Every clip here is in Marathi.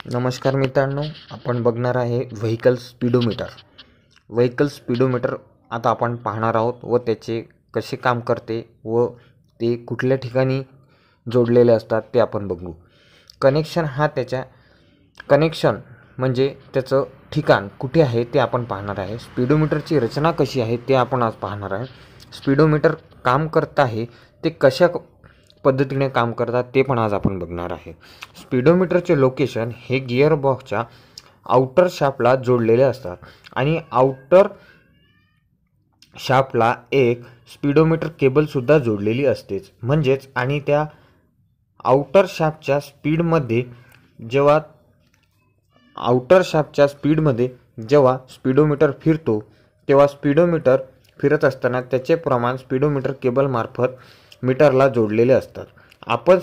नमस्कार मित्रांनो, आपण बघणार आहे व्हेकल स्पीडोमीटर. व्हेकल स्पीडोमीटर आता आपण पाहणार आहोत व त्याचे कसे काम करते व ते कुठल्या ठिकाणी जोडलेले असतात ते आपण बघू. कनेक्शन म्हणजे त्याचं ठिकाण कुठे आहे ते आपण पाहणार आहे. स्पीडोमीटरची रचना कशी आहे ते आपण आज पाहणार आहे. स्पीडोमीटर काम करत आहे ते कशा पद्धतीने काम करतात ते पण आज आपण बघणार आहे. स्पीडोमीटरचे लोकेशन हे गिअरबॉक्सच्या आउटर शाफ्टला जोडलेले असतात आणि आउटर शाफ्टला एक स्पीडोमीटर केबलसुद्धा जोडलेली असतेच. म्हणजेच आणि त्या आउटर शाफ्टच्या स्पीडमध्ये जेव्हा स्पीडोमीटर फिरतो तेव्हा स्पीडोमीटर फिरत असताना त्याचे प्रमाण स्पीडोमीटर केबलमार्फत मीटरला जोडलेले असतात. आपण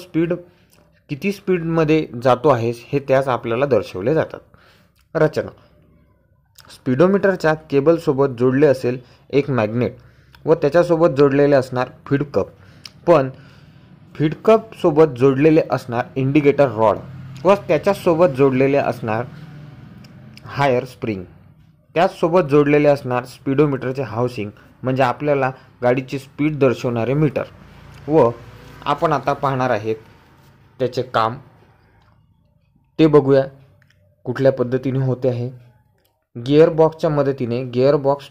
किती स्पीडमध्ये जातो आहे हे त्यास आपल्याला दर्शवले जातात. रचना: स्पीडोमीटरच्या केबलसोबत जोडले असेल एक मॅग्नेट व त्याच्यासोबत जोडलेले असणार फीड कप, पण फीड कप सोबत जोडलेले असणार इंडिकेटर रॉड व त्याच्यासोबत जोडलेले असणार हायर स्प्रिंग. त्याचसोबत जोडलेले असणार स्पीडोमीटरचे हाऊसिंग म्हणजे आपल्याला गाडीची स्पीड दर्शवणारे मीटर. व आपण आता पाहणार आहेत त्याचे काम ते बघूया कुठल्या पद्धतीने होते आहे. गिअरबॉक्सच्या मदतीने गिअरबॉक्स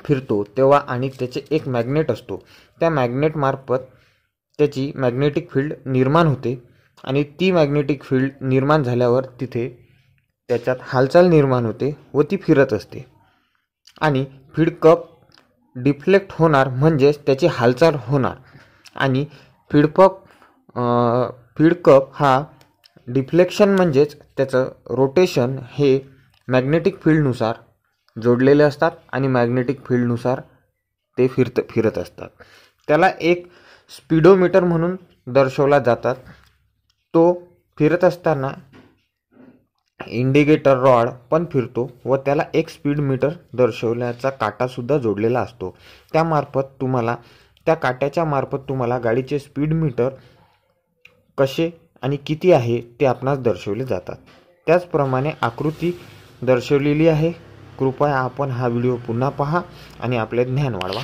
फिरतो तेव्हा आणि त्याचे एक मॅग्नेट असतो. त्या मॅग्नेटमार्फत त्याची मॅग्नेटिक फील्ड निर्माण होते आणि ती मॅग्नेटिक फील्ड निर्माण झाल्यावर तिथे त्याच्यात हालचाल निर्माण होते व ती फिरत असते आणि फीड कप डिफ्लेक्ट होणार म्हणजेच त्याची हालचाल होणार आणि फीड कप हा डिफ्लेक्शन म्हणजेच त्याचं रोटेशन हे मॅग्नेटिक फील्डनुसार जोडलेले असतात आणि मॅग्नेटिक फील्डनुसार ते फिरत असतात. त्याला एक स्पीडोमीटर म्हणून दर्शवला जातात. तो फिरत असताना इंडिकेटर रॉड पण फिरतो व त्याला एक स्पीड मीटर दर्शवण्याचा काटासुद्धा जोडलेला असतो. त्या काट्याच्या मार्फत तुम्हाला गाडीचे स्पीड मीटर कसे आणि किती आहे ते आपणास दर्शवले जातात. त्याचप्रमाणे आकृती दर्शवलेली आहे. कृपया आपण हा व्हिडिओ पुन्हा पहा आणि आपले ज्ञान वाढवा.